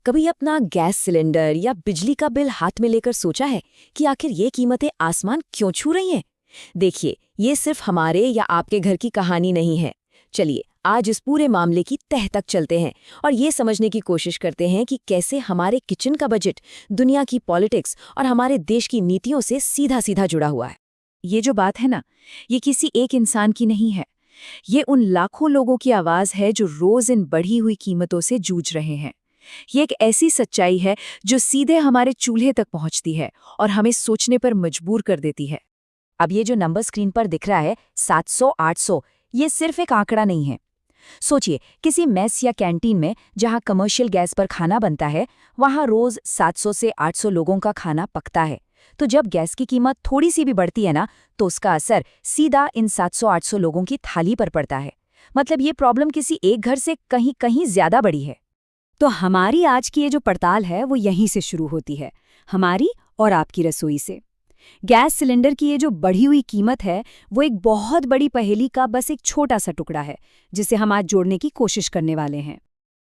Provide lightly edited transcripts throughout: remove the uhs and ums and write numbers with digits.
कभी अपना gas cylinder या बिजली का बिल हाथ में लेकर सोचा है कि आखिर ये कीमतें आसमान क्यों छू रही हैं? देखिए, ये सिर्फ हमारे या आपके घर की कहानी नहीं है। चलिए, आज इस पूरे मामले की तह तक चलते हैं और ये समझने की कोशिश करते हैं कि कैसे हमारे किचन का बजट दुनिया की पॉलिटिक्स और हमारे देश की नीतियों से सीधा सीधा जुड़ा हुआ है। ये जो बात है ना, ये किसी एक इंसान की नहीं है। ये उन लाखों लोगों की आवाज है जो रोज इन बढ़ी हुई कीमतों से जूझ रहे हैं। ये एक ऐसी सच्चाई है जो सीधे हमारे चूल्हे तक पहुंचती है और हमें सोचने पर मजबूर कर देती है। अब ये जो नंबर स्क्रीन पर दिख रहा है 700-800, ये सिर्फ एक आंकड़ा नहीं है। सोचिए, किसी मेस या कैंटीन में जहां कमर्शियल गैस पर खाना बनता है, वहां रोज 700 से 800 लोगों का खाना पकता है। तो जब गैस की कीमत थोड़ी सी भी बढ़ती है ना, तो उसका असर सीधा इन 700-800 लोगों की थाली पर पड़ता है। मतलब ये प्रॉब्लम किसी एक घर से कहीं कहीं ज्यादा बड़ी है। तो हमारी आज की ये जो पड़ताल है वो यहीं से शुरू होती है, हमारी और आपकी रसोई से। गैस सिलेंडर की ये जो बढ़ी हुई कीमत है वो एक बहुत बड़ी पहेली का बस एक छोटा सा टुकड़ा है जिसे हम आज जोड़ने की कोशिश करने वाले हैं।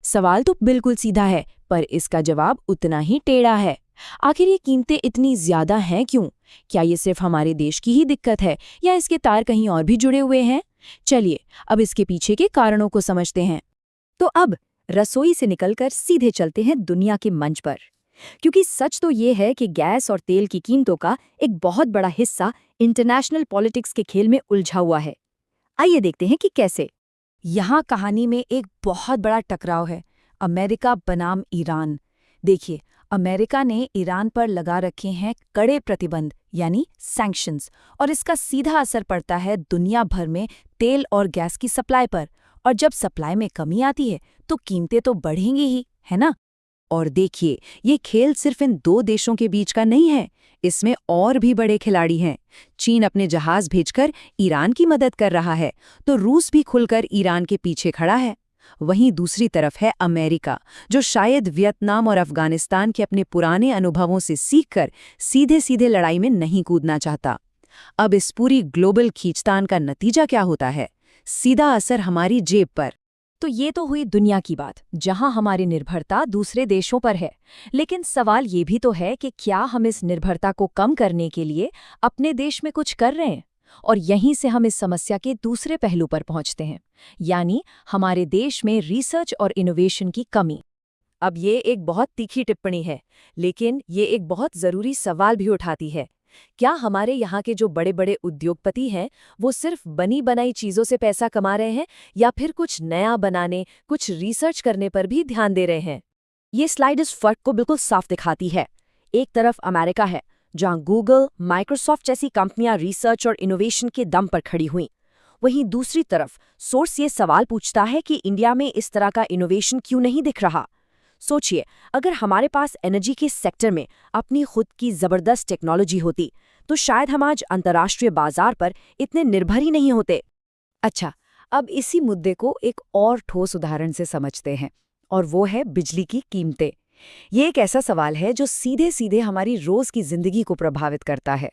सवाल तो बिल्कुल सीधा है, पर इसका जवाब उतना ही टेढ़ा है। आखिर ये कीमतें इतनी ज्यादा हैं क्यों? क्या ये सिर्फ हमारे देश की ही दिक्कत है या इसके तार कहीं और भी जुड़े हुए हैं? चलिए, अब इसके पीछे के कारणों को समझते हैं। तो अब रसोई से निकलकर सीधे चलते हैं दुनिया के मंच पर, क्योंकि सच तो ये है कि गैस और तेल की कीमतों का एक बहुत बड़ा हिस्सा इंटरनेशनल पॉलिटिक्स के खेल में उलझा हुआ है। आइए देखते हैं कि कैसे। यहाँ कहानी में एक बहुत बड़ा टकराव है, अमेरिका बनाम ईरान। देखिए, अमेरिका ने ईरान पर लगा रखे हैं कड़े प्रतिबंध यानी सैंक्शंस, और इसका सीधा असर पड़ता है दुनिया भर में तेल और गैस की सप्लाई पर। और जब सप्लाई में कमी आती है तो कीमतें तो बढ़ेंगी ही, है ना? और देखिए, ये खेल सिर्फ इन दो देशों के बीच का नहीं है, इसमें और भी बड़े खिलाड़ी हैं। चीन अपने जहाज भेजकर ईरान की मदद कर रहा है, तो रूस भी खुलकर ईरान के पीछे खड़ा है। वहीं दूसरी तरफ है अमेरिका, जो शायद वियतनाम और अफगानिस्तान के अपने पुराने अनुभवों से सीखकर सीधे सीधे लड़ाई में नहीं कूदना चाहता। अब इस पूरी ग्लोबल खींचतान का नतीजा क्या होता है? सीधा असर हमारी जेब पर। तो ये तो हुई दुनिया की बात, जहां हमारी निर्भरता दूसरे देशों पर है। लेकिन सवाल ये भी तो है कि क्या हम इस निर्भरता को कम करने के लिए अपने देश में कुछ कर रहे हैं? और यहीं से हम इस समस्या के दूसरे पहलू पर पहुंचते हैं, यानी हमारे देश में रिसर्च और इनोवेशन की कमी। अब ये एक बहुत तीखी टिप्पणी है, लेकिन ये एक बहुत जरूरी सवाल भी उठाती है। क्या हमारे यहाँ के जो बड़े बड़े उद्योगपति हैं, वो सिर्फ बनी बनाई चीजों से पैसा कमा रहे हैं या फिर कुछ नया बनाने, कुछ रिसर्च करने पर भी ध्यान दे रहे हैं? ये स्लाइड इस फर्क को बिल्कुल साफ दिखाती है। एक तरफ अमेरिका है, जहाँ गूगल, माइक्रोसॉफ्ट जैसी कंपनियां रिसर्च और इनोवेशन के दम पर खड़ी हुई। वहीं दूसरी तरफ सोर्स ये सवाल पूछता है कि इंडिया में इस तरह का इनोवेशन क्यों नहीं दिख रहा। सोचिए, अगर हमारे पास एनर्जी के सेक्टर में अपनी खुद की जबरदस्त टेक्नोलॉजी होती, तो शायद हम आज अंतर्राष्ट्रीय बाजार पर इतने निर्भर ही नहीं होते। अच्छा, अब इसी मुद्दे को एक और ठोस उदाहरण से समझते हैं, और वो है बिजली की कीमतें। ये एक ऐसा सवाल है जो सीधे सीधे हमारी रोज की जिंदगी को प्रभावित करता है।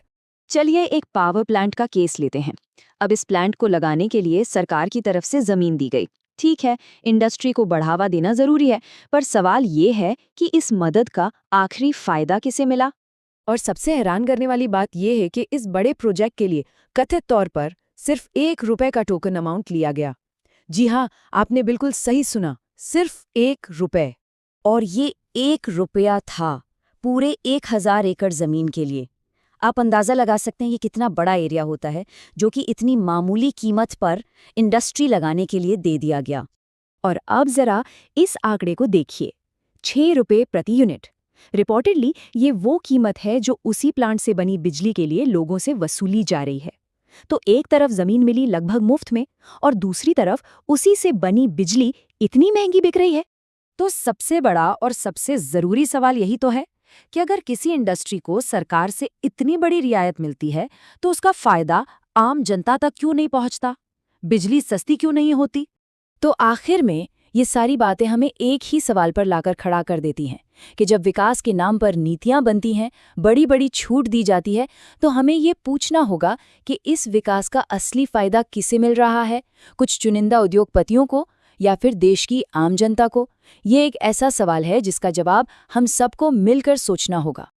चलिए एक पावर प्लांट का केस लेते हैं। अब इस प्लांट को लगाने के लिए सरकार की तरफ से जमीन दी गई। ठीक है, इंडस्ट्री को बढ़ावा देना जरूरी है, पर सवाल ये है कि इस मदद का आखिरी फायदा किसे मिला? और सबसे हैरान करने वाली बात यह है कि इस बड़े प्रोजेक्ट के लिए कथित तौर पर सिर्फ ₹1 का टोकन अमाउंट लिया गया। जी हाँ, आपने बिल्कुल सही सुना, सिर्फ ₹1। और ये ₹1 था पूरे 1000 एकड़ जमीन के लिए। आप अंदाजा लगा सकते हैं ये कितना बड़ा एरिया होता है जो कि इतनी मामूली कीमत पर इंडस्ट्री लगाने के लिए दे दिया गया। और अब जरा इस आंकड़े को देखिए, ₹6 प्रति यूनिट। रिपोर्टेडली ये वो कीमत है जो उसी प्लांट से बनी बिजली के लिए लोगों से वसूली जा रही है। तो एक तरफ जमीन मिली लगभग मुफ्त में, और दूसरी तरफ उसी से बनी बिजली इतनी महंगी बिक रही है। तो सबसे बड़ा और सबसे जरूरी सवाल यही तो है कि अगर किसी इंडस्ट्री को सरकार से इतनी बड़ी रियायत मिलती है, तो उसका फायदा आम जनता तक क्यों नहीं पहुंचता? बिजली सस्ती क्यों नहीं होती? तो आखिर में ये सारी बातें हमें एक ही सवाल पर लाकर खड़ा कर देती हैं कि जब विकास के नाम पर नीतियां बनती हैं, बड़ी बड़ी छूट दी जाती है, तो हमें ये पूछना होगा कि इस विकास का असली फायदा किसे मिल रहा है? कुछ चुनिंदा उद्योगपतियों को, या फिर देश की आम जनता को? ये एक ऐसा सवाल है जिसका जवाब हम सबको मिलकर सोचना होगा।